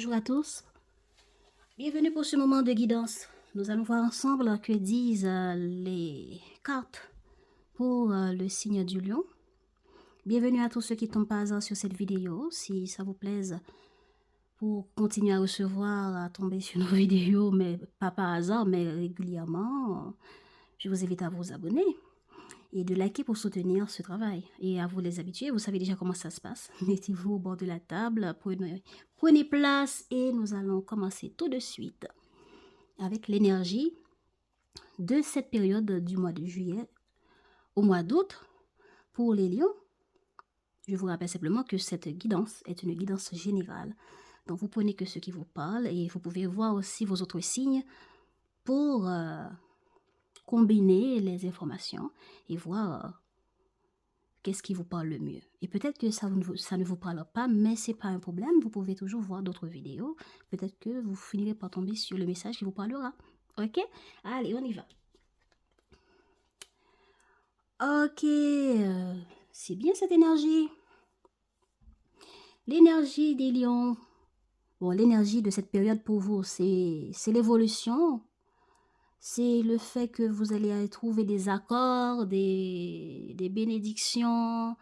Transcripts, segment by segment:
Bonjour à tous, bienvenue pour ce moment de guidance. Nous allons voir ensemble que disent les cartes pour le signe du lion. Bienvenue à tous ceux qui tombent par hasard sur cette vidéo. Si ça vous plaise, pour continuer à recevoir, à tomber sur nos vidéos, mais pas par hasard, mais régulièrement, je vous invite à vous abonner et de liker pour soutenir ce travail. Et à vous les habitués, vous savez déjà comment ça se passe. Mettez-vous au bord de la table, prenez place et nous allons commencer tout de suite avec l'énergie de cette période du mois de juillet au mois d'août pour les lions. Je vous rappelle simplement que cette guidance est une guidance générale. Donc vous prenez que ce qui vous parle et vous pouvez voir aussi vos autres signes pour combiner les informations et voir qu'est-ce qui vous parle le mieux. Et peut-être que ça ne vous parle pas, mais c'est pas un problème. Vous pouvez toujours voir d'autres vidéos. Peut-être que vous finirez par tomber sur le message qui vous parlera. Ok? Allez, on y va. Ok, c'est bien cette énergie. L'énergie des lions. Bon, l'énergie de cette période pour vous, c'est l'évolution. C'est le fait que vous allez trouver des accords, des bénédictions,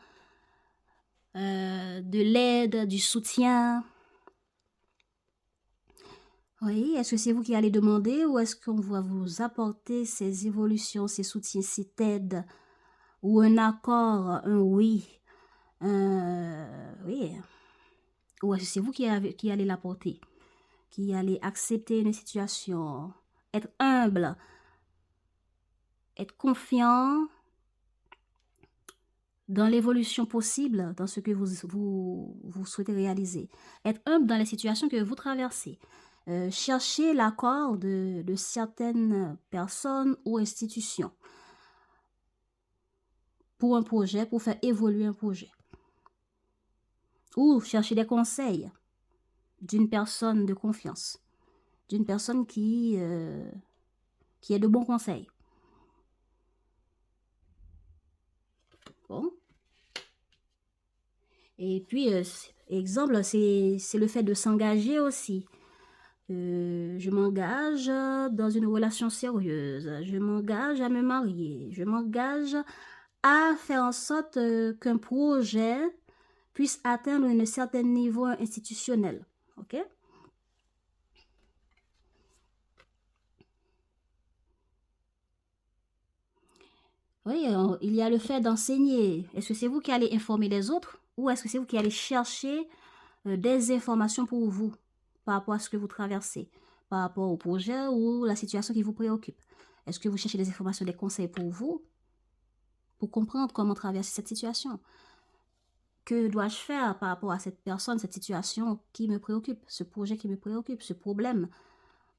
de l'aide, du soutien. Oui, est-ce que c'est vous qui allez demander ou est-ce qu'on va vous apporter ces évolutions, ces soutiens, cette aide ou un accord, un oui, oui, ou est-ce que c'est vous qui allez l'apporter, qui allez accepter une situation, être humble, être confiant dans l'évolution possible, dans ce que vous souhaitez réaliser. Être humble dans les situations que vous traversez. Chercher l'accord de certaines personnes ou institutions pour un projet, pour faire évoluer un projet. Ou chercher des conseils d'une personne de confiance, d'une personne qui est de bons conseils. Bon. Et puis, exemple, c'est le fait de s'engager aussi. Je m'engage dans une relation sérieuse. Je m'engage à me marier. Je m'engage à faire en sorte qu'un projet puisse atteindre un certain niveau institutionnel. OK? Oui, il y a le fait d'enseigner. Est-ce que c'est vous qui allez informer les autres ou est-ce que c'est vous qui allez chercher des informations pour vous par rapport à ce que vous traversez, par rapport au projet ou la situation qui vous préoccupe? Est-ce que vous cherchez des informations, des conseils pour vous, pour comprendre comment traverser cette situation? Que dois-je faire par rapport à cette personne, cette situation qui me préoccupe, ce projet qui me préoccupe, ce problème?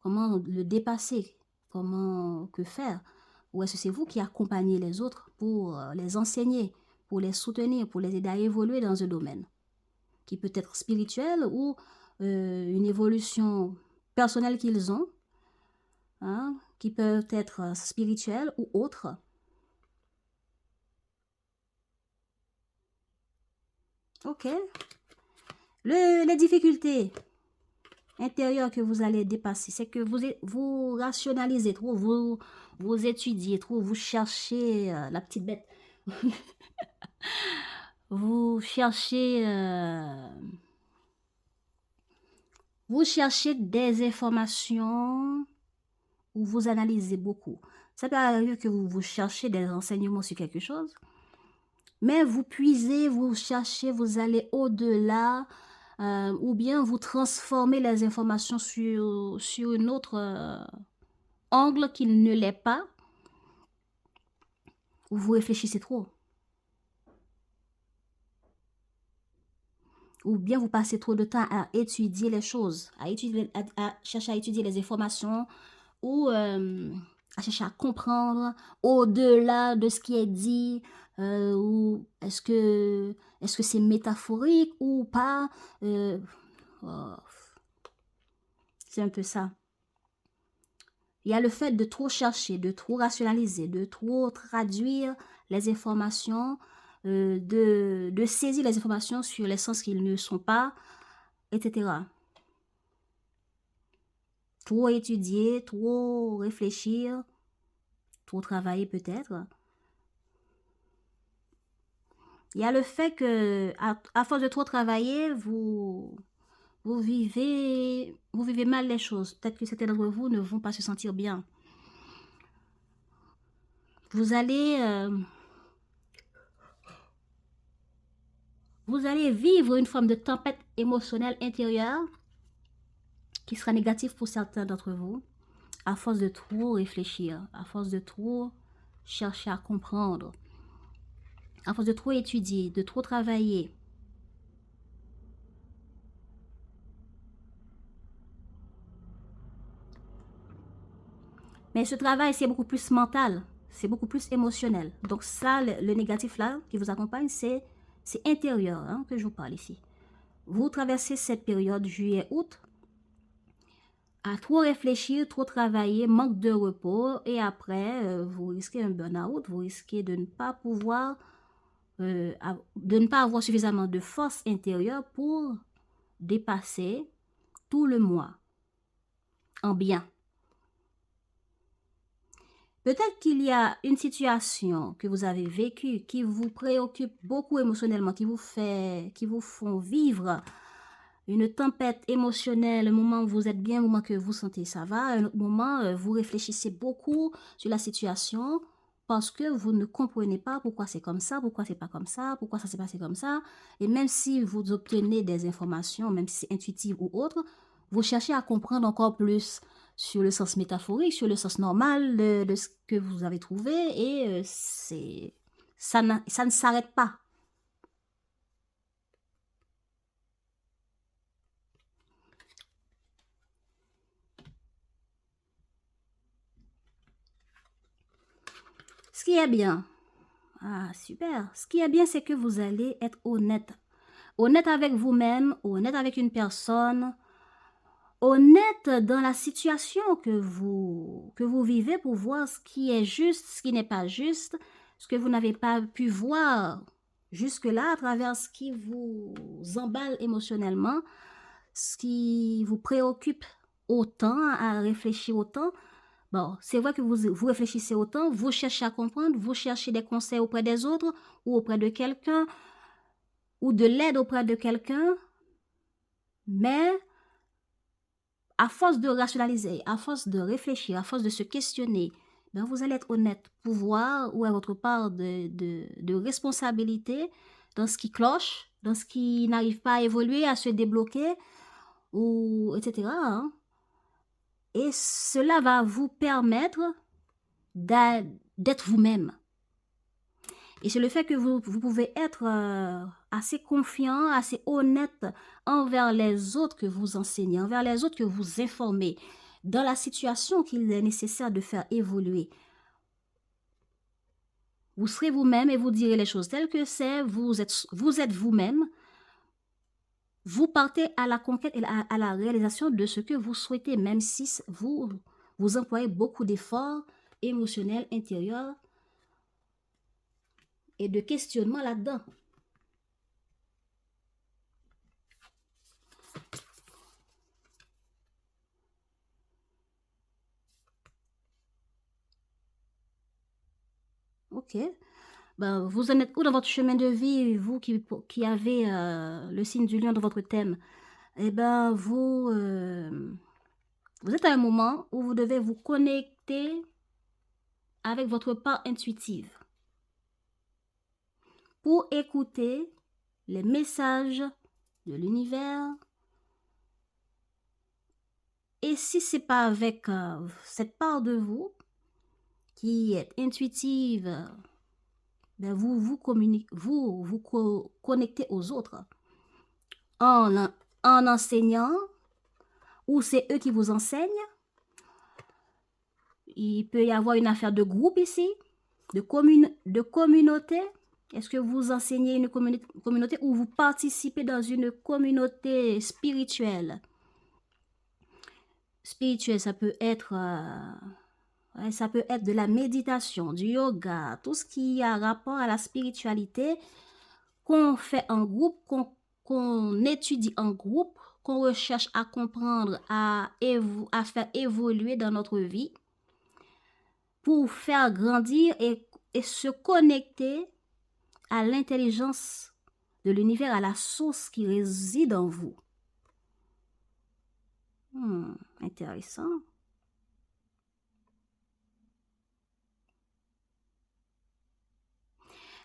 Comment le dépasser? Que faire? Ou est-ce que c'est vous qui accompagnez les autres pour les enseigner, pour les soutenir, pour les aider à évoluer dans un domaine qui peut être spirituel ou une évolution personnelle qu'ils ont, hein, qui peut être spirituelle ou autre. Ok. Les difficultés intérieures que vous allez dépasser, c'est que vous rationalisez trop, vous étudiez trop, vous cherchez la petite bête. Vous cherchez des informations ou vous analysez beaucoup. Ça peut arriver que vous cherchez des renseignements sur quelque chose, mais vous puisez, vous cherchez, vous allez au-delà, ou bien vous transformez les informations sur un autre angle qu'il ne l'est pas, ou vous réfléchissez trop. Ou bien vous passez trop de temps à étudier les choses, à chercher à étudier les informations, ou à chercher à comprendre au-delà de ce qui est dit, ou est-ce que c'est métaphorique ou pas, oh, c'est un peu ça. Il y a le fait de trop chercher, de trop rationaliser, de trop traduire les informations, de saisir les informations sur les sens qu'ils ne sont pas, etc. trop étudier, trop réfléchir, trop travailler peut-être. Il y a le fait que, à force de trop travailler, vous vivez mal les choses. Peut-être que certains d'entre vous ne vont pas se sentir bien. Vous allez vivre une forme de tempête émotionnelle intérieure qui sera négative pour certains d'entre vous, à force de trop réfléchir, à force de trop chercher à comprendre, à force de trop étudier, de trop travailler. Mais ce travail, c'est beaucoup plus mental, c'est beaucoup plus émotionnel. Donc ça, le négatif là, qui vous accompagne, c'est intérieur hein, que je vous parle ici. Vous traversez cette période juillet-août à trop réfléchir, trop travailler, manque de repos, et après, vous risquez un burn-out, vous risquez de ne pas pouvoir, de ne pas avoir suffisamment de force intérieure pour dépasser tout le mois en bien. Peut-être qu'il y a une situation que vous avez vécue qui vous préoccupe beaucoup émotionnellement, qui vous font vivre une tempête émotionnelle, un moment où vous êtes bien, un moment que vous sentez ça va, un autre moment vous réfléchissez beaucoup sur la situation parce que vous ne comprenez pas pourquoi c'est comme ça, pourquoi c'est pas comme ça, pourquoi ça s'est passé comme ça. Et même si vous obtenez des informations, même si c'est intuitif ou autre, vous cherchez à comprendre encore plus sur le sens métaphorique, sur le sens normal de ce que vous avez trouvé, et ça ne s'arrête pas. Ce qui est bien, super, ce qui est bien, c'est que vous allez être honnête. Honnête avec vous-même, honnête avec une personne, honnête dans la situation que vous vivez pour voir ce qui est juste, ce qui n'est pas juste, ce que vous n'avez pas pu voir jusque-là à travers ce qui vous emballe émotionnellement, ce qui vous préoccupe autant, à réfléchir autant. Bon, c'est vrai que vous réfléchissez autant, vous cherchez à comprendre, vous cherchez des conseils auprès des autres ou auprès de quelqu'un ou de l'aide auprès de quelqu'un, mais à force de rationaliser, à force de réfléchir, à force de se questionner, ben vous allez être honnête pour voir où est votre part de responsabilité dans ce qui cloche, dans ce qui n'arrive pas à évoluer, à se débloquer, ou etc. hein. Et cela va vous permettre d'être vous-même. Et c'est le fait que vous pouvez être assez confiant, assez honnête envers les autres que vous enseignez, envers les autres que vous informez, dans la situation qu'il est nécessaire de faire évoluer. Vous serez vous-même et vous direz les choses telles que c'est, vous êtes vous-même, vous partez à la conquête et à la réalisation de ce que vous souhaitez, même si vous employez beaucoup d'efforts émotionnels, intérieurs, et de questionnement là-dedans. Ok. Ben, vous en êtes où dans votre chemin de vie, vous qui avez le signe du lion dans votre thème? Eh ben, vous êtes à un moment où vous devez vous connecter avec votre part intuitive pour écouter les messages de l'univers. Et si c'est pas avec cette part de vous qui est intuitive, ben vous connectez aux autres en enseignant, ou c'est eux qui vous enseignent. Il peut y avoir une affaire de groupe ici, de communauté. Est-ce que vous enseignez une communauté ou vous participez dans une communauté spirituelle? Spirituelle, ça peut être de la méditation, du yoga, tout ce qui a rapport à la spiritualité qu'on fait en groupe, qu'on étudie en groupe qu'on recherche à comprendre, à faire évoluer dans notre vie, pour faire grandir et se connecter à l'intelligence de l'univers, à la source qui réside en vous. Intéressant.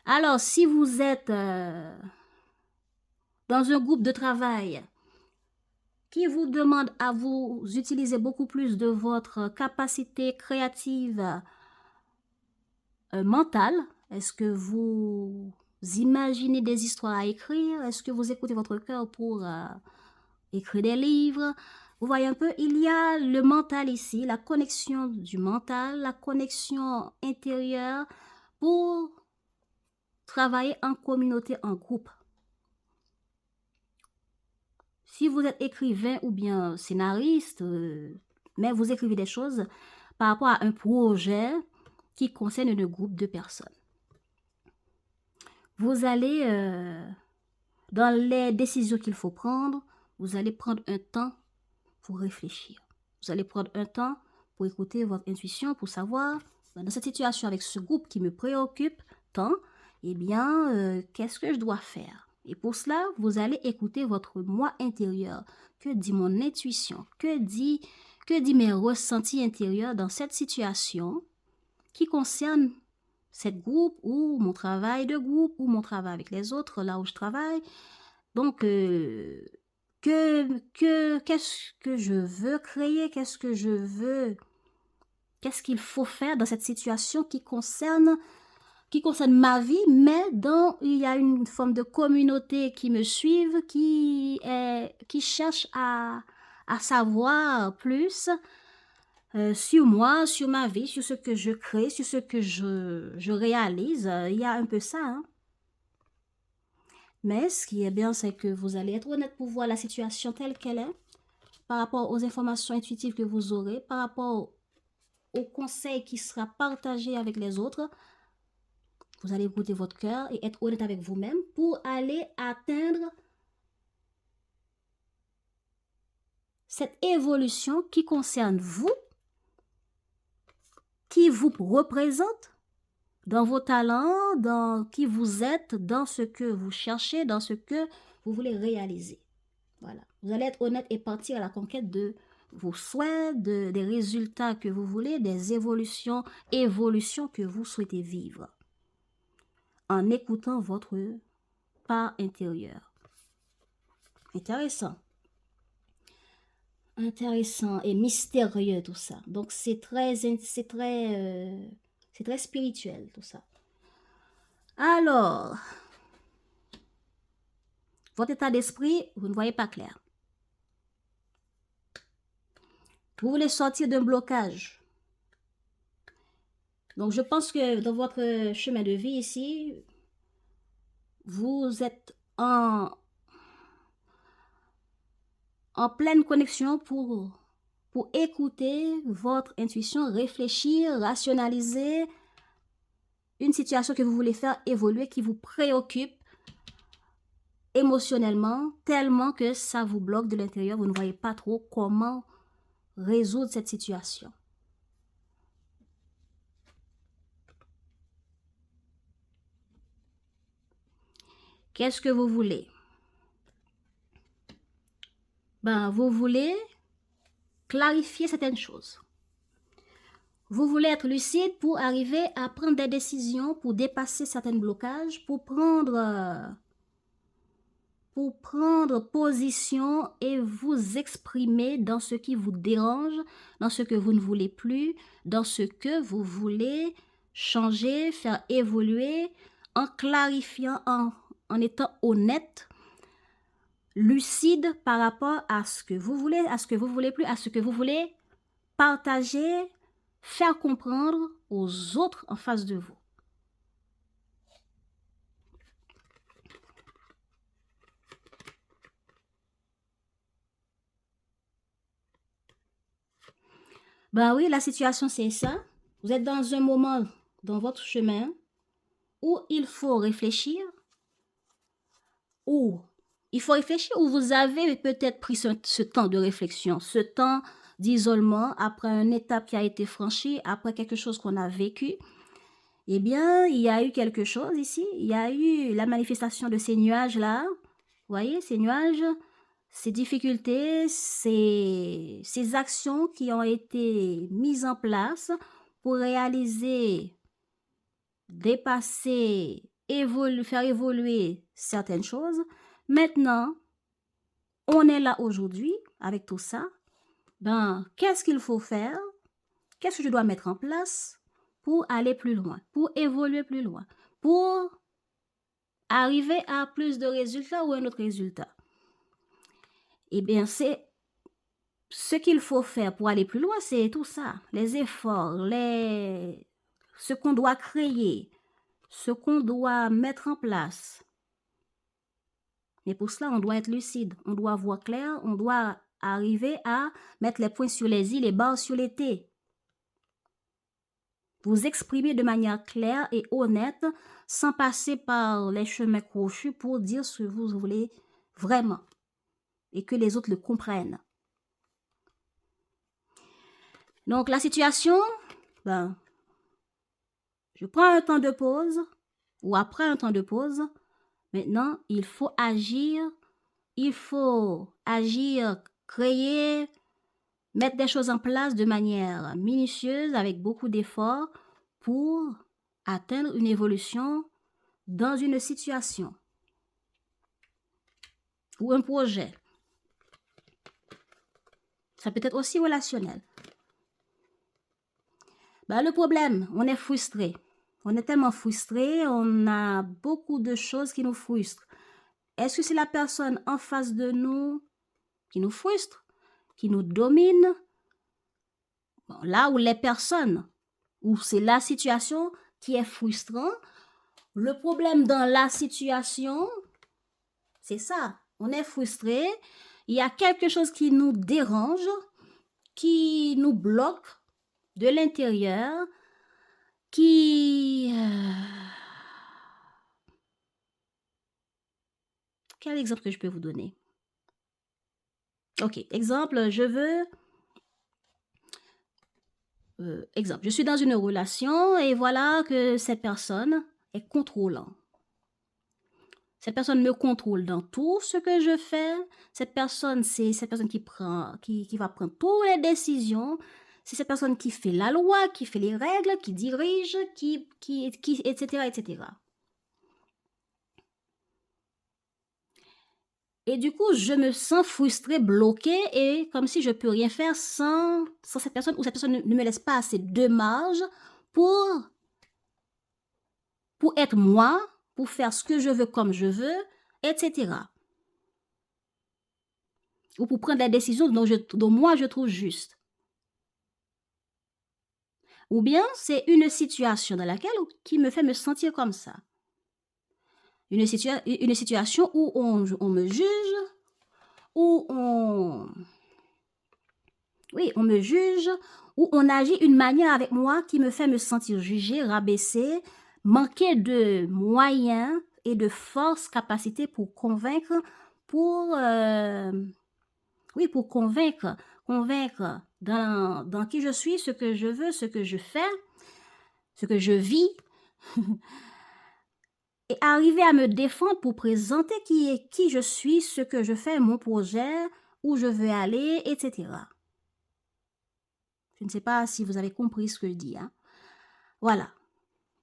Alors, si vous êtes dans un groupe de travail qui vous demande à vous utiliser beaucoup plus de votre capacité créative mentale, est-ce que vous imaginez des histoires à écrire? Est-ce que vous écoutez votre cœur pour écrire des livres? Vous voyez un peu, il y a le mental ici, la connexion du mental, la connexion intérieure pour travailler en communauté, en groupe. Si vous êtes écrivain ou bien scénariste, mais vous écrivez des choses par rapport à un projet qui concerne un groupe de personnes. Vous allez, dans les décisions qu'il faut prendre, vous allez prendre un temps pour réfléchir. Vous allez prendre un temps pour écouter votre intuition, pour savoir, dans cette situation avec ce groupe qui me préoccupe tant, eh bien, qu'est-ce que je dois faire? Et pour cela, vous allez écouter votre moi intérieur. Que dit mon intuition? Que dit mes ressentis intérieurs dans cette situation qui concerne cette groupe ou mon travail de groupe ou mon travail avec les autres, là où je travaille. Donc, qu'est-ce que je veux créer? Qu'est-ce qu'il faut faire dans cette situation qui concerne ma vie, mais dont il y a une forme de communauté qui me suive, qui cherche à savoir plus sur moi, sur ma vie, sur ce que je crée, sur ce que je réalise. Il y a un peu ça, hein? Mais ce qui est bien, c'est que vous allez être honnête pour voir la situation telle qu'elle est, par rapport aux informations intuitives que vous aurez, par rapport au conseil qui sera partagé avec les autres. Vous allez écouter votre cœur et être honnête avec vous-même pour aller atteindre cette évolution qui concerne vous, qui vous représente dans vos talents, dans qui vous êtes, dans ce que vous cherchez, dans ce que vous voulez réaliser. Voilà. Vous allez être honnête et partir à la conquête de vos souhaits, des résultats que vous voulez, des évolutions que vous souhaitez vivre. En écoutant votre part intérieure. Intéressant. Intéressant et mystérieux tout ça. Donc c'est très spirituel tout ça. Alors, votre état d'esprit, vous ne voyez pas clair. Vous voulez sortir d'un blocage. Donc je pense que dans votre chemin de vie ici, vous êtes en pleine connexion pour écouter votre intuition, réfléchir, rationaliser une situation que vous voulez faire évoluer, qui vous préoccupe émotionnellement, tellement que ça vous bloque de l'intérieur, vous ne voyez pas trop comment résoudre cette situation. Qu'est-ce que vous voulez? Ben, vous voulez clarifier certaines choses. Vous voulez être lucide pour arriver à prendre des décisions, pour dépasser certains blocages, pour prendre position et vous exprimer dans ce qui vous dérange, dans ce que vous ne voulez plus, dans ce que vous voulez changer, faire évoluer, en clarifiant, en étant honnête, lucide par rapport à ce que vous voulez, à ce que vous voulez plus, à ce que vous voulez partager, faire comprendre aux autres en face de vous. Ben oui, la situation c'est ça. Vous êtes dans un moment dans votre chemin où il faut réfléchir, où il faut réfléchir, ou vous avez peut-être pris ce temps de réflexion, ce temps d'isolement après une étape qui a été franchie, après quelque chose qu'on a vécu. Eh bien, il y a eu quelque chose ici, il y a eu la manifestation de ces nuages-là. Vous voyez, ces nuages, ces difficultés, ces actions qui ont été mises en place pour réaliser, dépasser, faire évoluer certaines choses. Maintenant, on est là aujourd'hui avec tout ça. Ben, qu'est-ce qu'il faut faire? Qu'est-ce que je dois mettre en place pour aller plus loin, pour évoluer plus loin, pour arriver à plus de résultats ou un autre résultat? Eh bien, c'est ce qu'il faut faire pour aller plus loin, c'est tout ça, les efforts, ce qu'on doit créer, ce qu'on doit mettre en place. Mais pour cela, on doit être lucide, on doit voir clair, on doit arriver à mettre les points sur les i, les barres sur les t. Vous exprimer de manière claire et honnête, sans passer par les chemins crochus pour dire ce que vous voulez vraiment et que les autres le comprennent. Donc, la situation, ben, je prends un temps de pause, ou après un temps de pause. Maintenant, il faut agir, créer, mettre des choses en place de manière minutieuse, avec beaucoup d'efforts, pour atteindre une évolution dans une situation ou un projet. Ça peut être aussi relationnel. Ben, le problème, on est frustré. On est tellement frustré, on a beaucoup de choses qui nous frustrent. Est-ce que c'est la personne en face de nous qui nous frustre, qui nous domine? Bon, là où les personnes, où c'est la situation qui est frustrante, le problème dans la situation, c'est ça. On est frustré, il y a quelque chose qui nous dérange, qui nous bloque de l'intérieur, Quel exemple que je peux vous donner? Ok, exemple, exemple, je suis dans une relation et voilà que cette personne est contrôlante. Cette personne me contrôle dans tout ce que je fais. Cette personne, c'est cette personne qui va prendre toutes les décisions. C'est cette personne qui fait la loi, qui fait les règles, qui dirige, etc., etc. Et du coup, je me sens frustrée, bloquée, et comme si je ne peux rien faire sans cette personne, ou cette personne ne me laisse pas assez de marge pour être moi, pour faire ce que je veux comme je veux, etc. Ou pour prendre des décisions dont moi je trouve juste. Ou bien c'est une situation dans laquelle qui me fait me sentir comme ça. Une situation où on me juge, où on me juge, où on agit d'une manière avec moi qui me fait me sentir jugée, rabaissée, manquer de moyens et de force, capacité pour convaincre, pour convaincre dans qui je suis, ce que je veux, ce que je fais, ce que je vis, et arriver à me défendre pour présenter qui je suis, ce que je fais, mon projet, où je veux aller, etc. Je ne sais pas si vous avez compris ce que je dis. Hein? Voilà.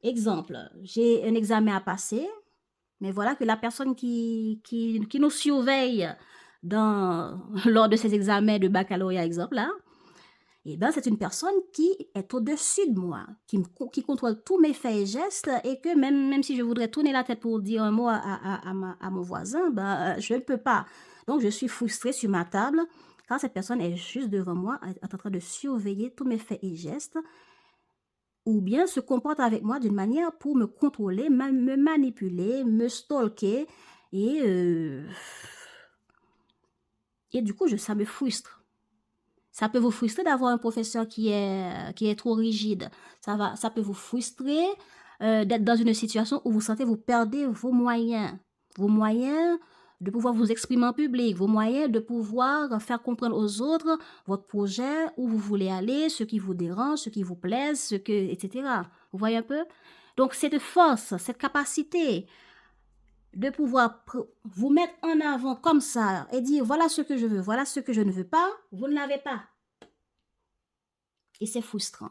Exemple, j'ai un examen à passer, mais voilà que la personne qui nous surveille lors de ces examens de baccalauréat, exemple, là, eh ben, c'est une personne qui est au-dessus de moi, qui contrôle tous mes faits et gestes, et que même si je voudrais tourner la tête pour dire un mot à mon voisin, ben, je ne peux pas. Donc, je suis frustrée sur ma table, car cette personne est juste devant moi, est en train de surveiller tous mes faits et gestes, ou bien se comporte avec moi d'une manière pour me contrôler, me manipuler, me stalker, et du coup, ça me frustre. Ça peut vous frustrer d'avoir un professeur qui est trop rigide. Ça peut vous frustrer d'être dans une situation où vous sentez vous perdez vos moyens de pouvoir vous exprimer en public, vos moyens de pouvoir faire comprendre aux autres votre projet, où vous voulez aller, ce qui vous dérange, ce qui vous plaise, etc. Vous voyez un peu? Donc, cette force, cette capacité de pouvoir vous mettre en avant comme ça et dire voilà ce que je veux, voilà ce que je ne veux pas, vous ne l'avez pas. Et c'est frustrant.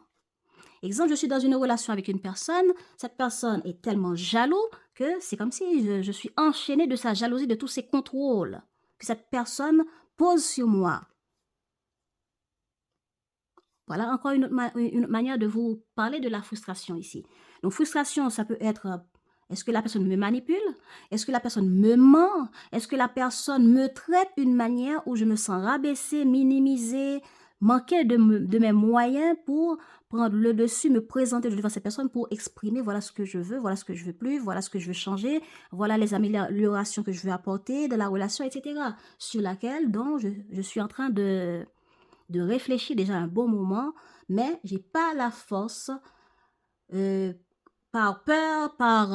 Exemple, je suis dans une relation avec une personne, cette personne est tellement jaloux que c'est comme si je suis enchaînée de sa jalousie, de tous ces contrôles que cette personne pose sur moi. Voilà encore une autre manière de vous parler de la frustration ici. Donc, frustration, ça peut être, est-ce que la personne me manipule? Est-ce que la personne me ment? Est-ce que la personne me traite d'une manière où je me sens rabaissée, minimisée, manquer de mes moyens pour prendre le dessus, me présenter devant cette personne pour exprimer voilà ce que je veux, voilà ce que je veux plus, voilà ce que je veux changer, voilà les améliorations que je veux apporter de la relation, etc. Sur laquelle, donc, je suis en train de réfléchir déjà un bon moment, mais j'ai pas la force, par peur, par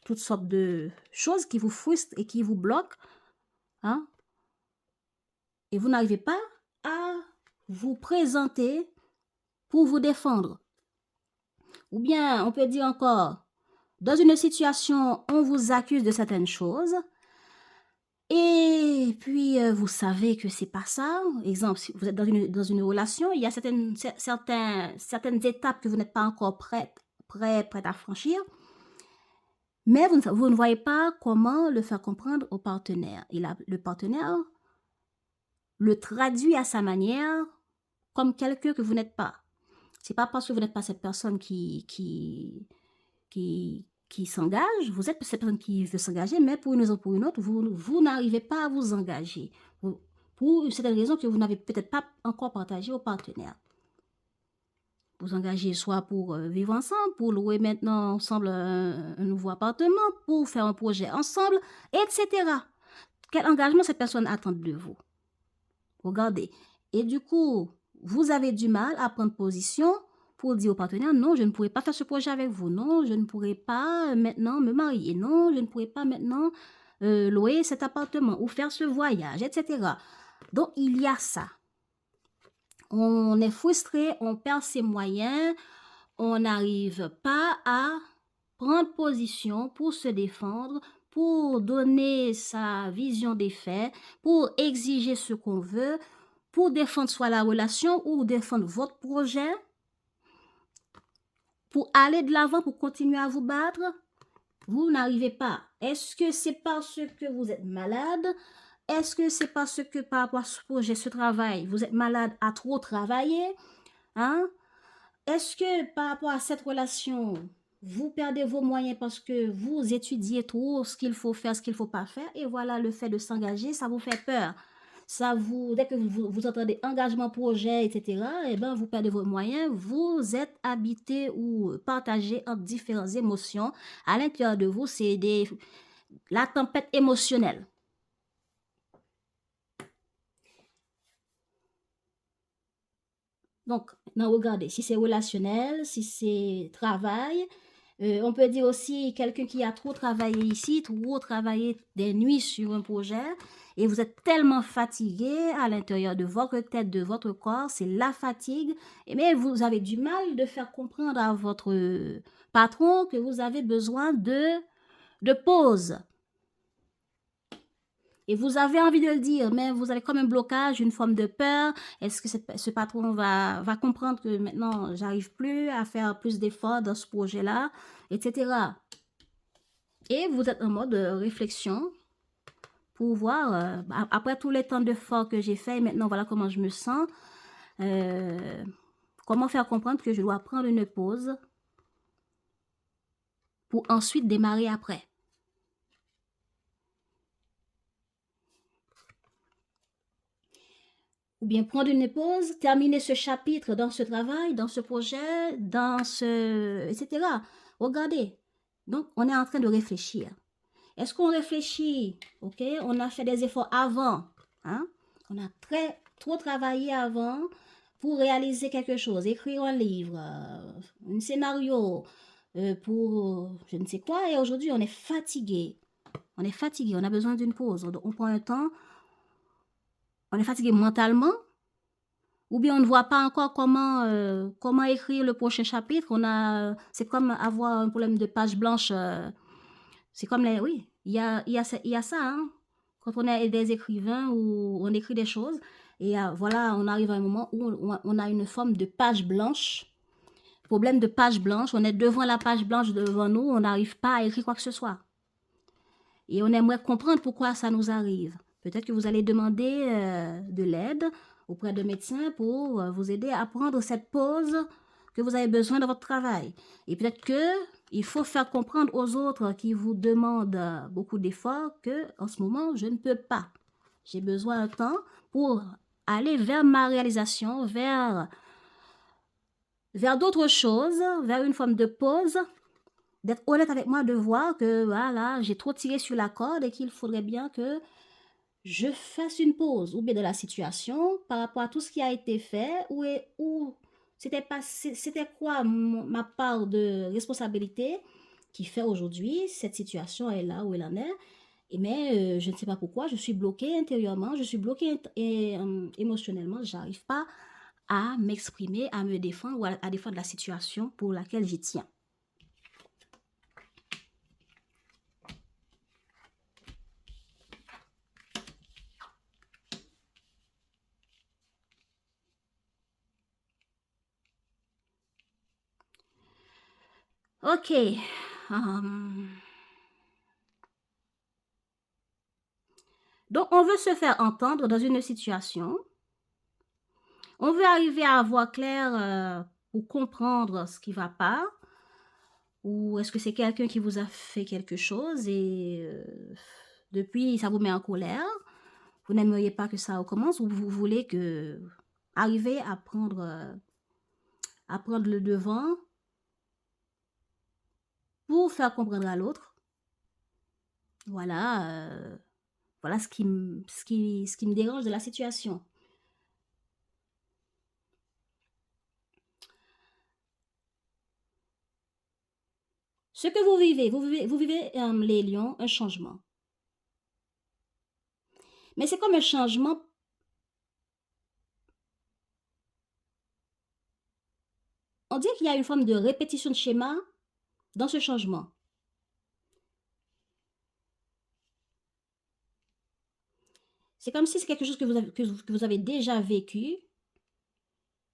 toutes sortes de choses qui vous frustrent et qui vous bloquent, hein, et vous n'arrivez pas à vous présenter pour vous défendre. Ou bien, on peut dire encore, dans une situation, on vous accuse de certaines choses, et puis vous savez que c'est pas ça. Exemple, si vous êtes dans une relation, il y a certaines étapes que vous n'êtes pas encore prête à franchir, mais vous ne voyez pas comment le faire comprendre au partenaire. Et le partenaire le traduit à sa manière comme quelqu'un que vous n'êtes pas. C'est pas parce que vous n'êtes pas cette personne qui s'engage, vous êtes cette personne qui veut s'engager, mais pour une raison ou pour une autre, vous n'arrivez pas à vous engager. Pour une certaine raison que vous n'avez peut-être pas encore partagé au partenaire. Vous engagez soit pour vivre ensemble, pour louer maintenant ensemble un nouveau appartement, pour faire un projet ensemble, etc. Quel engagement cette personne attend de vous? Regardez. Et du coup, vous avez du mal à prendre position pour dire au partenaire, non, je ne pourrai pas faire ce projet avec vous. Non, je ne pourrai pas maintenant me marier. Non, je ne pourrai pas maintenant louer cet appartement ou faire ce voyage, etc. Donc, il y a ça. On est frustré, on perd ses moyens, on n'arrive pas à prendre position pour se défendre, pour donner sa vision des faits, pour exiger ce qu'on veut, pour défendre soit la relation ou défendre votre projet, pour aller de l'avant, pour continuer à vous battre, vous n'arrivez pas. Est-ce que c'est parce que vous êtes malade? Est-ce que c'est parce que par rapport à ce projet, ce travail, vous êtes malade à trop travailler? Hein? Est-ce que par rapport à cette relation, vous perdez vos moyens parce que vous étudiez trop ce qu'il faut faire, ce qu'il ne faut pas faire? Et voilà, le fait de s'engager, ça vous fait peur. Dès que vous entendez engagement, projet, etc., eh ben, vous perdez vos moyens, vous êtes habité ou partagé entre différentes émotions. À l'intérieur de vous, c'est la tempête émotionnelle. Donc, maintenant, regardez, si c'est relationnel, si c'est travail, on peut dire aussi quelqu'un qui a trop travaillé ici, trop travaillé des nuits sur un projet, et vous êtes tellement fatigué à l'intérieur de votre tête, de votre corps, c'est la fatigue, mais vous avez du mal de faire comprendre à votre patron que vous avez besoin de pause. Et vous avez envie de le dire, mais vous avez comme un blocage, une forme de peur. Est-ce que ce patron va comprendre que maintenant, j'arrive plus à faire plus d'efforts dans ce projet-là, etc. Et vous êtes en mode réflexion pour voir, après tous les temps d'efforts que j'ai fait, maintenant voilà comment je me sens, comment faire comprendre que je dois prendre une pause pour ensuite démarrer après. Ou bien prendre une pause, terminer ce chapitre dans ce travail, dans ce projet, etc. Regardez. Donc, on est en train de réfléchir. Est-ce qu'on réfléchit? Ok, on a fait des efforts avant. Hein? On a trop travaillé avant pour réaliser quelque chose, écrire un livre, un scénario, pour je ne sais quoi. Et aujourd'hui, on est fatigué. On est fatigué, on a besoin d'une pause. On prend un temps, on est fatigué mentalement, ou bien on ne voit pas encore comment écrire le prochain chapitre. C'est comme avoir un problème de page blanche. C'est comme oui, il y a ça, hein. Quand on est des écrivains où on écrit des choses, et voilà, on arrive à un moment où on a une forme de page blanche. Problème de page blanche, on est devant la page blanche devant nous, on n'arrive pas à écrire quoi que ce soit. Et on aimerait comprendre pourquoi ça nous arrive. Peut-être que vous allez demander de l'aide auprès de médecins pour vous aider à prendre cette pause que vous avez besoin dans votre travail. Et peut-être qu'il faut faire comprendre aux autres qui vous demandent beaucoup d'efforts que en ce moment, je ne peux pas. J'ai besoin d'un temps pour aller vers ma réalisation, vers d'autres choses, vers une forme de pause, d'être honnête avec moi, de voir que voilà, j'ai trop tiré sur la corde et qu'il faudrait bien que je fasse une pause ou bien de la situation par rapport à tout ce qui a été fait ou c'était quoi ma part de responsabilité qui fait aujourd'hui cette situation est là où elle en est. Mais je ne sais pas pourquoi, je suis bloquée intérieurement, je suis bloquée émotionnellement, j'arrive pas à m'exprimer, à me défendre ou à défendre la situation pour laquelle j'y tiens. Ok. Donc, on veut se faire entendre dans une situation. On veut arriver à voir clair pour comprendre ce qui ne va pas. Ou est-ce que c'est quelqu'un qui vous a fait quelque chose et depuis, ça vous met en colère. Vous n'aimeriez pas que ça recommence ou vous voulez arriver à prendre le devant pour faire comprendre à l'autre. Voilà, voilà ce qui me dérange de la situation. Ce que vous vivez, les lions, un changement. Mais c'est comme un changement. On dirait qu'il y a une forme de répétition de schéma dans ce changement. C'est comme si c'est quelque chose que vous avez déjà vécu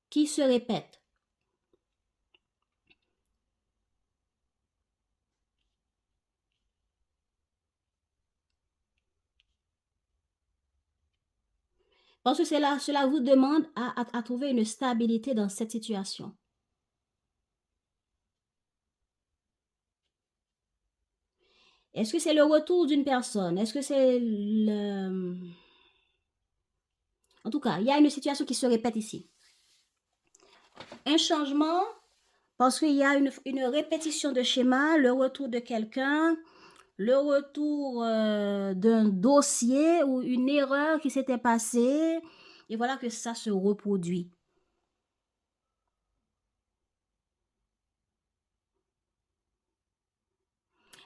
qui se répète. Parce que cela vous demande à trouver une stabilité dans cette situation. Est-ce que c'est le retour d'une personne? Est-ce que c'est le... En tout cas, il y a une situation qui se répète ici. Un changement parce qu'il y a une répétition de schéma, le retour de quelqu'un, le retour d'un dossier ou une erreur qui s'était passée. Et voilà que ça se reproduit.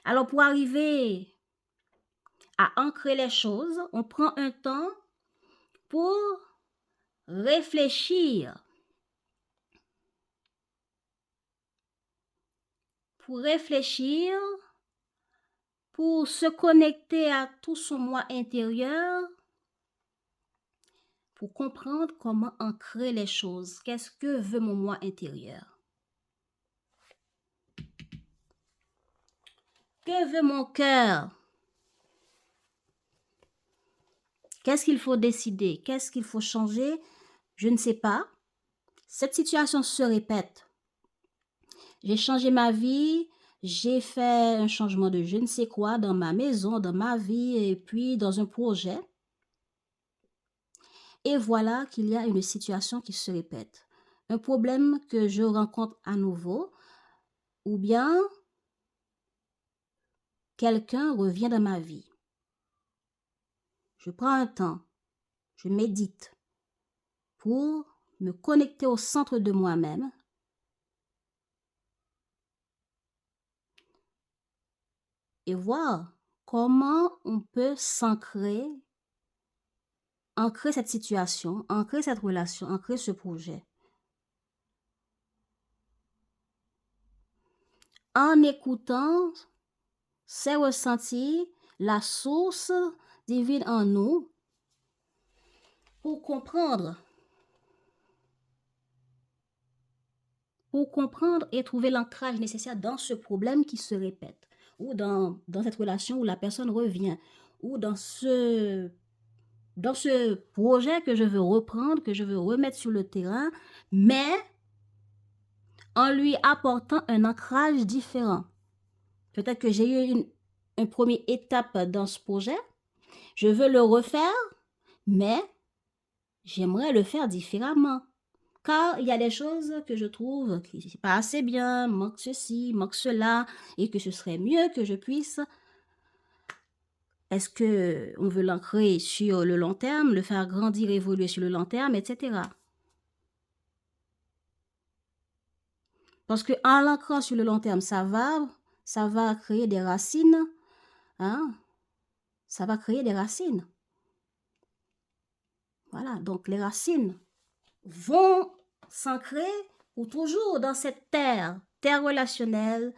Alors, pour arriver à ancrer les choses, on prend un temps pour réfléchir. Pour réfléchir, pour se connecter à tout son moi intérieur, pour comprendre comment ancrer les choses. Qu'est-ce que veut mon moi intérieur? Que veut mon cœur? Qu'est-ce qu'il faut décider? Qu'est-ce qu'il faut changer? Je ne sais pas. Cette situation se répète. J'ai changé ma vie, j'ai fait un changement de je ne sais quoi dans ma maison, dans ma vie et puis dans un projet. Et voilà qu'il y a une situation qui se répète. Un problème que je rencontre à nouveau ou bien quelqu'un revient dans ma vie. Je prends un temps, je médite pour me connecter au centre de moi-même et voir comment on peut ancrer cette situation, ancrer cette relation, ancrer ce projet. En écoutant ses ressentis, la source divine en nous, pour comprendre et trouver l'ancrage nécessaire dans ce problème qui se répète, ou dans cette relation où la personne revient, ou dans ce projet que je veux reprendre, que je veux remettre sur le terrain, mais en lui apportant un ancrage différent. Peut-être que j'ai eu une première étape dans ce projet, je veux le refaire, mais j'aimerais le faire différemment. Car il y a des choses que je trouve qui ne sont pas assez bien, manque ceci, manque cela, et que ce serait mieux que je puisse. Est-ce qu'on veut l'ancrer sur le long terme, le faire grandir, évoluer sur le long terme, etc. Parce qu'en l'ancrant sur le long terme, ça va créer des racines. Hein? Ça va créer des racines. Voilà, donc les racines vont s'ancrer ou toujours dans cette terre relationnelle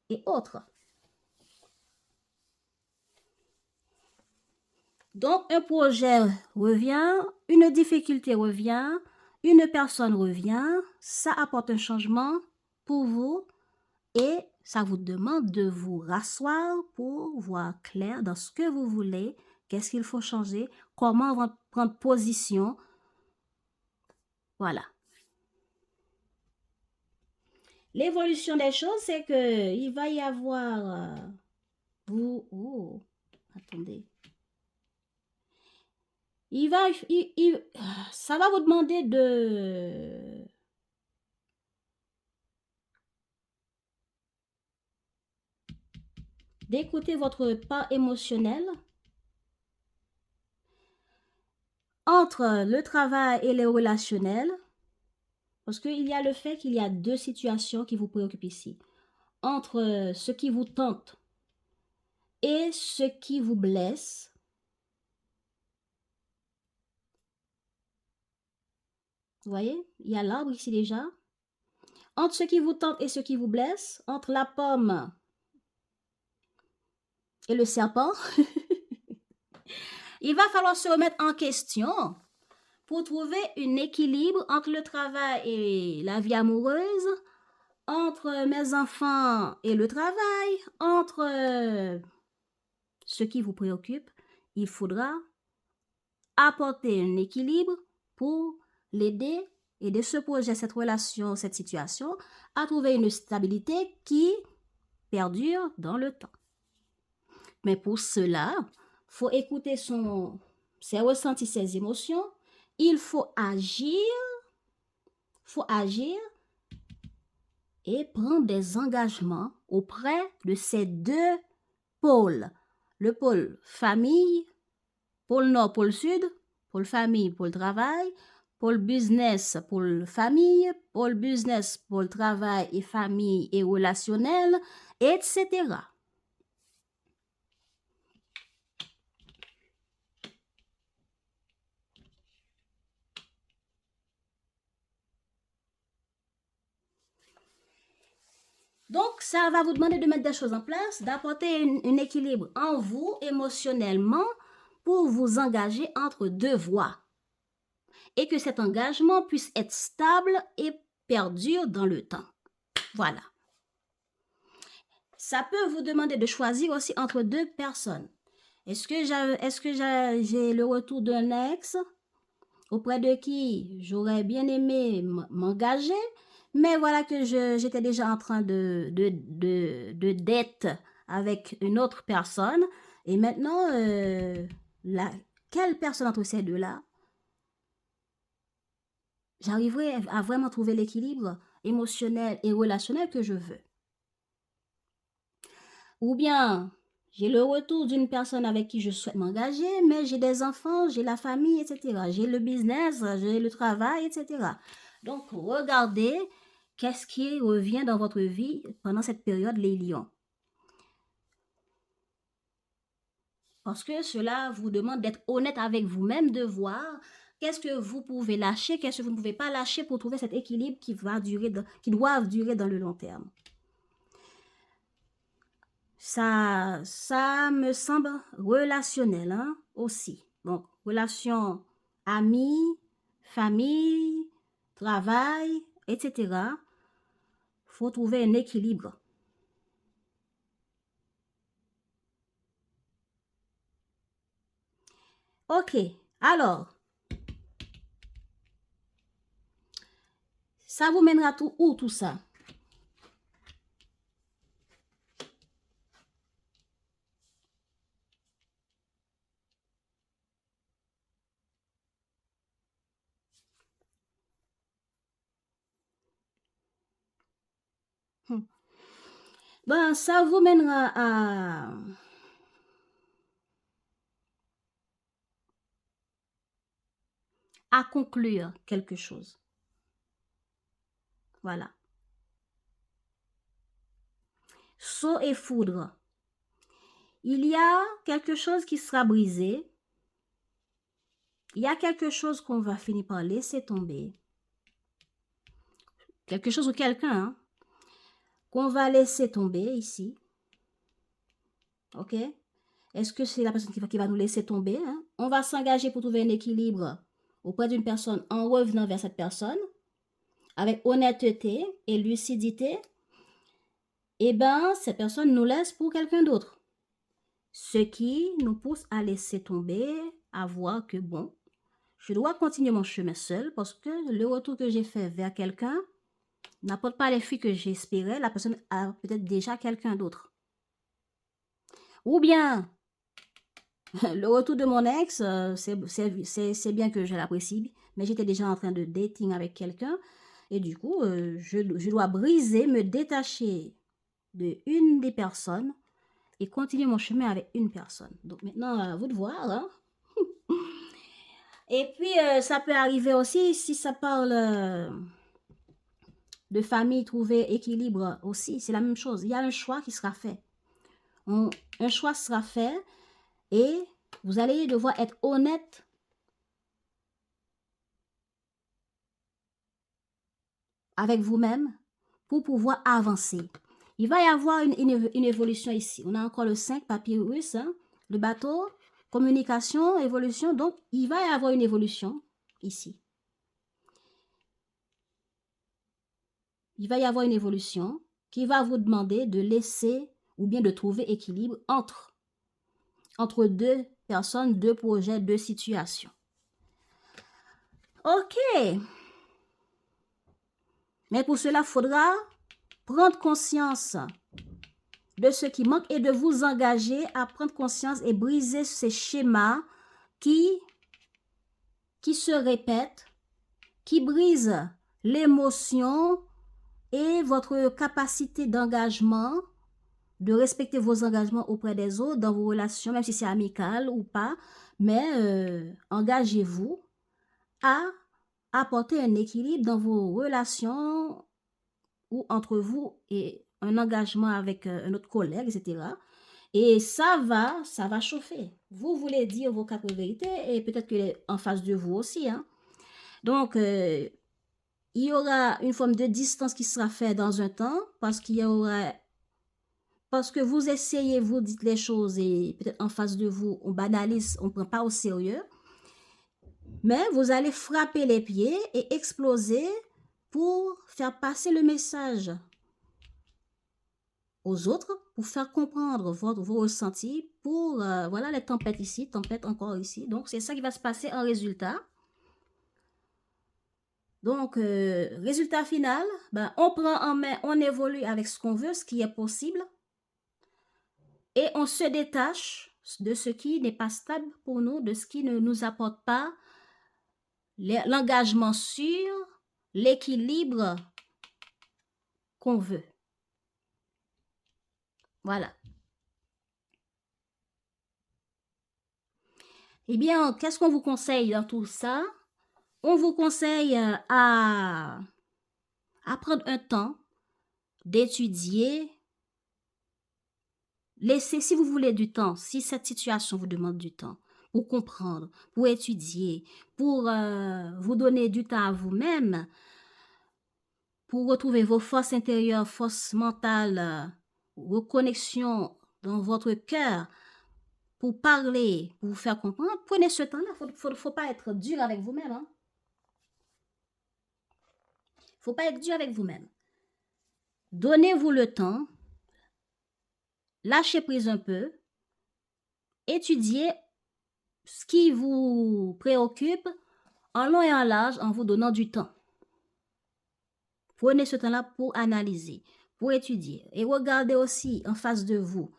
et autres. Donc, un projet revient, une difficulté revient, une personne revient, ça apporte un changement pour vous et ça vous demande de vous rasseoir pour voir clair dans ce que vous voulez, qu'est-ce qu'il faut changer, comment on va prendre position. Voilà. L'évolution des choses, c'est que il va y avoir... attendez. Ça va vous demander d'écouter votre part émotionnelle entre le travail et le relationnel, parce qu'il y a le fait qu'il y a deux situations qui vous préoccupent ici. Entre ce qui vous tente et ce qui vous blesse. Vous voyez, il y a l'arbre ici déjà. Entre ce qui vous tente et ce qui vous blesse, entre la pomme et le serpent, il va falloir se remettre en question pour trouver un équilibre entre le travail et la vie amoureuse, entre mes enfants et le travail, entre ce qui vous préoccupe. Il faudra apporter un équilibre pour l'aider de ce projet, cette relation, cette situation, à trouver une stabilité qui perdure dans le temps. Mais pour cela, il faut écouter ses ressentis, ses émotions. Il faut agir et prendre des engagements auprès de ces deux pôles. Le pôle famille, pôle nord, pôle sud, pôle famille, pôle travail, pôle business, pôle famille, pôle business, pôle travail et famille et relationnel, etc. Donc, ça va vous demander de mettre des choses en place, d'apporter un équilibre en vous émotionnellement pour vous engager entre deux voies. Et que cet engagement puisse être stable et perdure dans le temps. Voilà. Ça peut vous demander de choisir aussi entre deux personnes. Est-ce que j'ai le retour d'un ex auprès de qui j'aurais bien aimé m'engager, mais voilà que j'étais déjà en train de dette avec une autre personne. Et maintenant, quelle personne entre ces deux-là j'arriverai à vraiment trouver l'équilibre émotionnel et relationnel que je veux? Ou bien, j'ai le retour d'une personne avec qui je souhaite m'engager, mais j'ai des enfants, j'ai la famille, etc. J'ai le business, j'ai le travail, etc. Donc, regardez qu'est-ce qui revient dans votre vie pendant cette période, les lions. Parce que cela vous demande d'être honnête avec vous-même, de voir qu'est-ce que vous pouvez lâcher, qu'est-ce que vous ne pouvez pas lâcher pour trouver cet équilibre qui doit durer dans le long terme. Ça me semble relationnel, hein, aussi. Donc, relation amis, famille, travail, etc. Faut trouver un équilibre. Ok, alors, ça vous mènera où tout ça? Ben, ça vous mènera à conclure quelque chose. Voilà. Saut et foudre. Il y a quelque chose qui sera brisé. Il y a quelque chose qu'on va finir par laisser tomber. Quelque chose ou quelqu'un, hein, qu'on va laisser tomber ici. Ok? Est-ce que c'est la personne qui va nous laisser tomber, hein? On va s'engager pour trouver un équilibre auprès d'une personne en revenant vers cette personne avec honnêteté et lucidité. Eh bien, cette personne nous laisse pour quelqu'un d'autre. Ce qui nous pousse à laisser tomber, à voir que bon, je dois continuer mon chemin seul parce que le retour que j'ai fait vers quelqu'un n'apporte pas les fruits que j'espérais. La personne a peut-être déjà quelqu'un d'autre. Ou bien, le retour de mon ex, c'est bien que je l'apprécie, mais j'étais déjà en train de dating avec quelqu'un. Et du coup, je dois briser, me détacher de une des personnes et continuer mon chemin avec une personne. Donc maintenant, à vous de voir. Hein? Et puis, ça peut arriver aussi, si ça parle de famille, trouver équilibre aussi, c'est la même chose. Il y a un choix qui sera fait. Un choix sera fait et vous allez devoir être honnête avec vous-même pour pouvoir avancer. Il va y avoir une évolution ici. On a encore le 5, papyrus, hein, le bateau, communication, évolution. Donc, il va y avoir une évolution ici. Il va y avoir une évolution qui va vous demander de laisser ou bien de trouver équilibre entre deux personnes, deux projets, deux situations. Ok. Mais pour cela, il faudra prendre conscience de ce qui manque et de vous engager à prendre conscience et briser ces schémas qui se répètent, qui brisent l'émotion et votre capacité d'engagement, de respecter vos engagements auprès des autres dans vos relations, même si c'est amical ou pas, mais engagez-vous à apporter un équilibre dans vos relations ou entre vous et un engagement avec un autre collègue, etc. Et ça va chauffer. Vous voulez dire vos quatre vérités et peut-être que en face de vous aussi. Hein. Donc, il y aura une forme de distance qui sera faite dans un temps parce que vous essayez, vous dites les choses et peut-être en face de vous, on banalise, on ne prend pas au sérieux. Mais vous allez frapper les pieds et exploser pour faire passer le message aux autres, pour faire comprendre vos ressentis, pour, voilà les tempêtes ici, tempête encore ici. Donc, c'est ça qui va se passer en résultat. Donc, résultat final, ben, on prend en main, on évolue avec ce qu'on veut, ce qui est possible, et on se détache de ce qui n'est pas stable pour nous, de ce qui ne nous apporte pas l'engagement sûr, l'équilibre qu'on veut. Voilà. Eh bien, qu'est-ce qu'on vous conseille dans tout ça? On vous conseille à prendre un temps d'étudier laissez, si vous voulez du temps, si cette situation vous demande du temps pour comprendre, pour étudier, pour vous donner du temps à vous-même, pour retrouver vos forces intérieures, forces mentales, reconnexion dans votre cœur, pour parler, pour vous faire comprendre, prenez ce temps-là. Il ne faut pas être dur avec vous-même. Hein? Faut pas être dur avec vous-même. Donnez-vous le temps, lâchez prise un peu, étudiez ce qui vous préoccupe en long et en large en vous donnant du temps. Prenez ce temps-là pour analyser, pour étudier et regardez aussi en face de vous,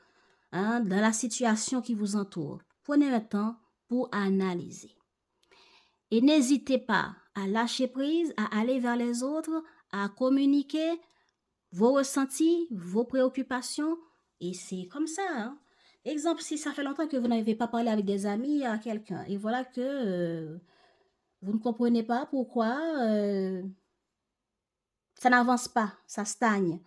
hein, dans la situation qui vous entoure. Prenez un temps pour analyser. Et n'hésitez pas à lâcher prise, à aller vers les autres, à communiquer vos ressentis, vos préoccupations. Et c'est comme ça. Hein. Exemple, si ça fait longtemps que vous n'avez pas parlé avec des amis à quelqu'un, et voilà que vous ne comprenez pas pourquoi ça n'avance pas, ça stagne.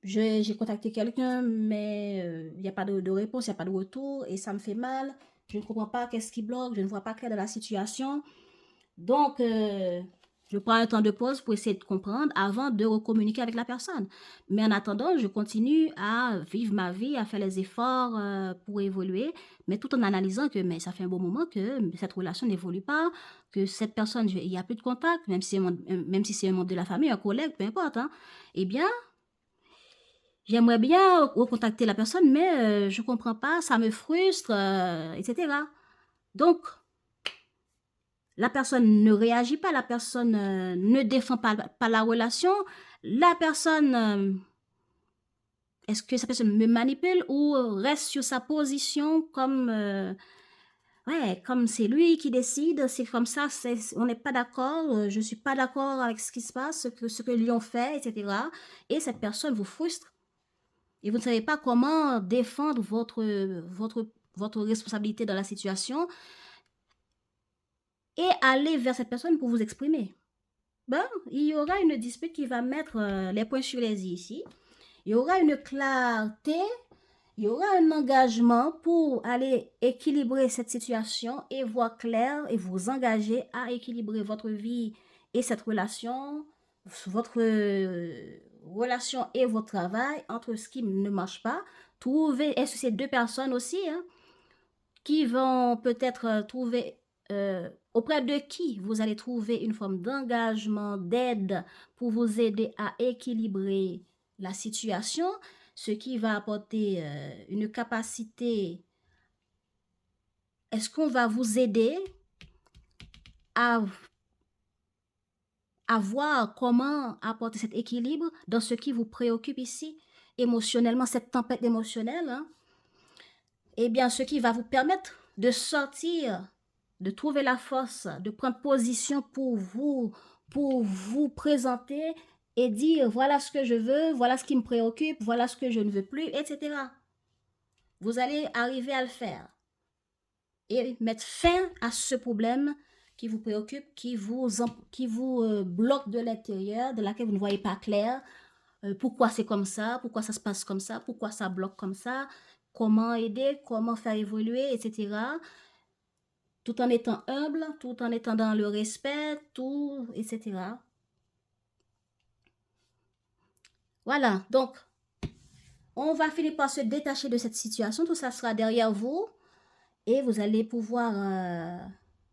J'ai contacté quelqu'un, mais il n'y a pas de réponse, il n'y a pas de retour, et ça me fait mal. Je ne comprends pas qu'est-ce qui bloque, je ne vois pas clair de la situation. Donc, je prends un temps de pause pour essayer de comprendre avant de recommuniquer avec la personne. Mais en attendant, je continue à vivre ma vie, à faire les efforts pour évoluer, mais tout en analysant que mais ça fait un bon moment que cette relation n'évolue pas, que cette personne, il n'y a plus de contact, même si c'est un membre de la famille, un collègue, peu importe. Hein, eh bien, j'aimerais bien recontacter la personne, mais je ne comprends pas, ça me frustre, etc. Donc, la personne ne réagit pas, la personne ne défend pas la relation, la personne, est-ce que cette personne me manipule ou reste sur sa position comme, ouais, comme c'est lui qui décide, c'est comme ça, on n'est pas d'accord, je ne suis pas d'accord avec ce qui se passe, ce que lui ont fait, etc. Et cette personne vous frustre et vous ne savez pas comment défendre votre responsabilité dans la situation et aller vers cette personne pour vous exprimer. Ben, il y aura une dispute qui va mettre les points sur les i ici. Il y aura une clarté, il y aura un engagement pour aller équilibrer cette situation et voir clair et vous engager à équilibrer votre vie et cette relation, votre relation et votre travail entre ce qui ne marche pas. Trouver, est-ce que c'est deux personnes aussi, hein, qui vont peut-être trouver auprès de qui vous allez trouver une forme d'engagement, d'aide pour vous aider à équilibrer la situation, ce qui va apporter une capacité. Est-ce qu'on va vous aider à voir comment apporter cet équilibre dans ce qui vous préoccupe ici, émotionnellement, cette tempête émotionnelle, hein? Eh bien, ce qui va vous permettre de sortir, de trouver la force, de prendre position pour vous présenter et dire voilà ce que je veux, voilà ce qui me préoccupe, voilà ce que je ne veux plus, etc. Vous allez arriver à le faire et mettre fin à ce problème qui vous préoccupe, qui vous bloque de l'intérieur, de laquelle vous ne voyez pas clair. Pourquoi c'est comme ça, pourquoi ça se passe comme ça, pourquoi ça bloque comme ça, comment aider, comment faire évoluer, etc. Tout en étant humble, tout en étant dans le respect, tout, etc. Voilà, donc, on va finir par se détacher de cette situation, tout ça sera derrière vous, et vous allez pouvoir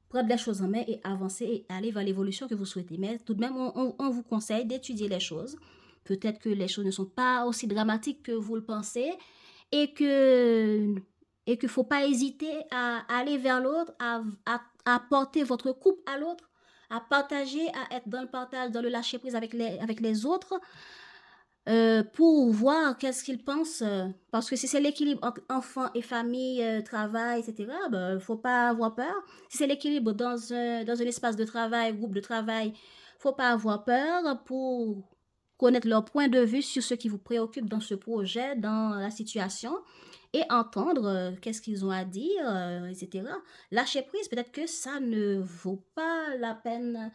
prendre les choses en main et avancer et aller vers l'évolution que vous souhaitez. Mais tout de même, on vous conseille d'étudier les choses. Peut-être que les choses ne sont pas aussi dramatiques que vous le pensez, et qu'il ne faut pas hésiter à aller vers l'autre, à porter votre couple à l'autre, à partager, à être dans le partage, dans le lâcher-prise avec les autres, pour voir qu'est-ce qu'ils pensent. Parce que si c'est l'équilibre entre enfants et famille, travail, etc., il ne faut pas avoir peur. Si c'est l'équilibre dans un espace de travail, groupe de travail, il ne faut pas avoir peur pour connaître leur point de vue sur ce qui vous préoccupe dans ce projet, dans la situation, et entendre qu'est-ce qu'ils ont à dire, etc. Lâcher prise, peut-être que ça ne vaut pas la peine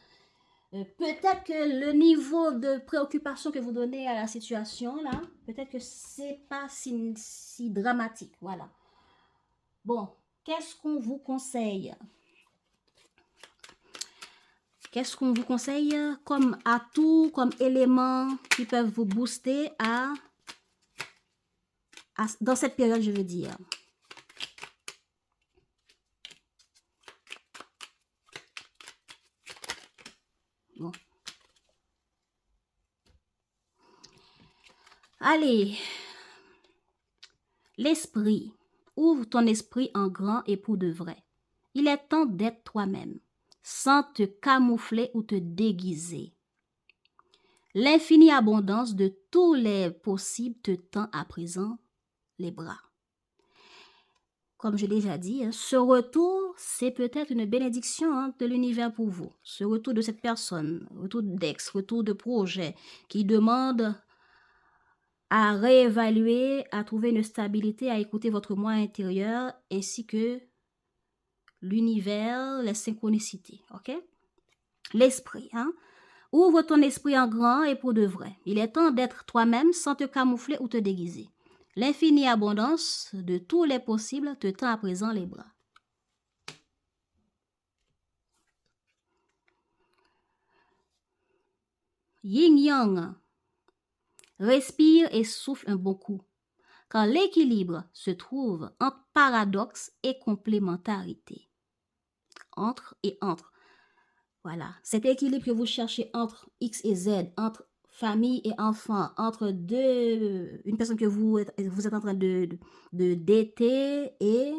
Peut-être que le niveau de préoccupation que vous donnez à la situation, là, peut-être que c'est pas si dramatique. Voilà. Bon, qu'est-ce qu'on vous conseille? Qu'est-ce qu'on vous conseille comme atout, comme élément qui peuvent vous booster dans cette période, je veux dire? Bon. Allez, l'esprit. Ouvre ton esprit en grand et pour de vrai. Il est temps d'être toi-même, sans te camoufler ou te déguiser. L'infinie abondance de tous les possibles te tend à présent les bras. Comme je l'ai déjà dit, ce retour, c'est peut-être une bénédiction de l'univers pour vous. Ce retour de cette personne, retour d'ex, retour de projet qui demande à réévaluer, à trouver une stabilité, à écouter votre moi intérieur ainsi que l'univers, les synchronicités. Ok? L'esprit, hein? Ouvre ton esprit en grand et pour de vrai. Il est temps d'être toi-même sans te camoufler ou te déguiser. L'infinie abondance de tous les possibles te tend à présent les bras. Yin-yang. Respire et souffle un bon coup. Car l'équilibre se trouve entre paradoxe et complémentarité. Entre et entre. Voilà. Cet équilibre que vous cherchez entre X et Z, entre famille et enfant, entre une personne que vous êtes en train de dater et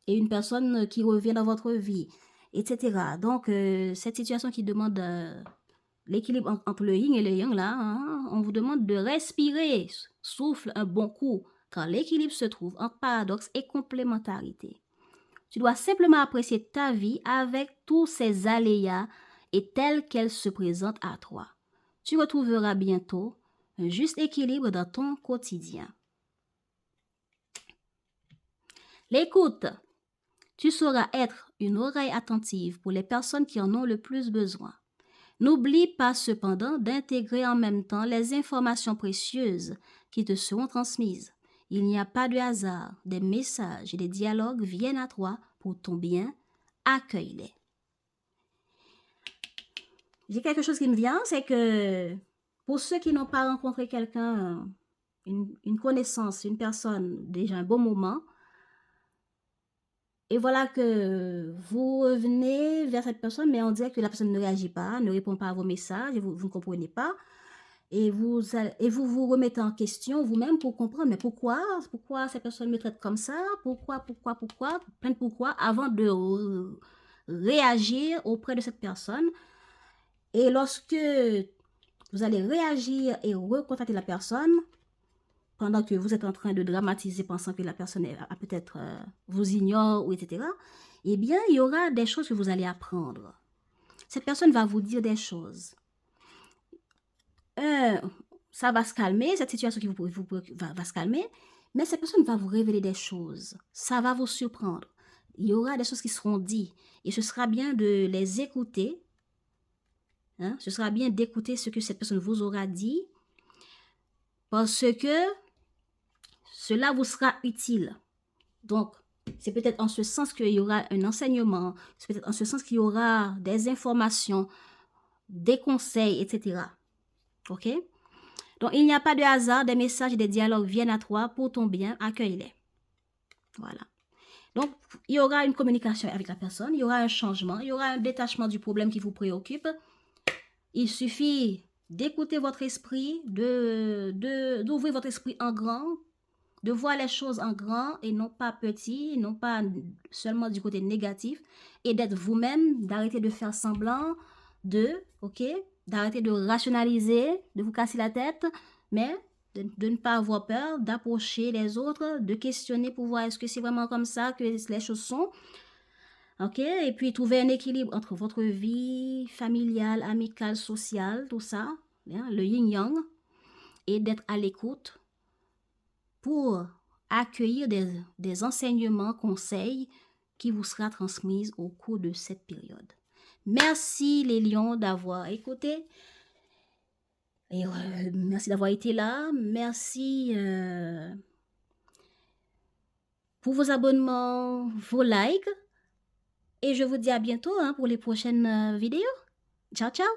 une personne qui revient dans votre vie, etc. Donc, cette situation qui demande l'équilibre entre le yin et le yang, là, hein, on vous demande de respirer, souffle un bon coup, car l'équilibre se trouve entre paradoxe et complémentarité. Tu dois simplement apprécier ta vie avec tous ses aléas et telle qu'elle se présente à toi. Tu retrouveras bientôt un juste équilibre dans ton quotidien. L'écoute. Tu sauras être une oreille attentive pour les personnes qui en ont le plus besoin. N'oublie pas cependant d'intégrer en même temps les informations précieuses qui te seront transmises. Il n'y a pas de hasard, des messages et des dialogues viennent à toi pour ton bien, accueille-les. J'ai quelque chose qui me vient, c'est que pour ceux qui n'ont pas rencontré quelqu'un, une connaissance, une personne, déjà un bon moment, et voilà que vous revenez vers cette personne, mais on dirait que la personne ne réagit pas, ne répond pas à vos messages, et vous ne comprenez pas. Et vous vous remettez en question vous-même pour comprendre, mais pourquoi cette personne me traite comme ça, pourquoi, plein de pourquoi, avant de réagir auprès de cette personne. Et lorsque vous allez réagir et recontacter la personne, pendant que vous êtes en train de dramatiser, pensant que la personne a peut-être vous ignore, ou etc., eh bien, il y aura des choses que vous allez apprendre. Cette personne va vous dire des choses. Ça va se calmer, cette situation qui va se calmer, mais cette personne va vous révéler des choses. Ça va vous surprendre. Il y aura des choses qui seront dites et ce sera bien de les écouter. Hein? Ce sera bien d'écouter ce que cette personne vous aura dit parce que cela vous sera utile. Donc, c'est peut-être en ce sens qu'il y aura un enseignement, c'est peut-être en ce sens qu'il y aura des informations, des conseils, etc. OK? Donc, il n'y a pas de hasard, des messages et des dialogues viennent à toi pour ton bien, accueille-les. Voilà. Donc, il y aura une communication avec la personne, il y aura un changement, il y aura un détachement du problème qui vous préoccupe. Il suffit d'écouter votre esprit, d'ouvrir votre esprit en grand, de voir les choses en grand et non pas petit, non pas seulement du côté négatif, et d'être vous-même, d'arrêter de faire semblant, d'arrêter de rationaliser, de vous casser la tête, mais de ne pas avoir peur, d'approcher les autres, de questionner pour voir est-ce que c'est vraiment comme ça que les choses sont. OK? Et puis trouver un équilibre entre votre vie familiale, amicale, sociale, tout ça, hein, le yin-yang, et d'être à l'écoute pour accueillir des enseignements, conseils qui vous sera transmis au cours de cette période. Merci les lions d'avoir écouté. Et merci d'avoir été là. Merci pour vos abonnements, vos likes. Et je vous dis à bientôt pour les prochaines vidéos. Ciao, ciao.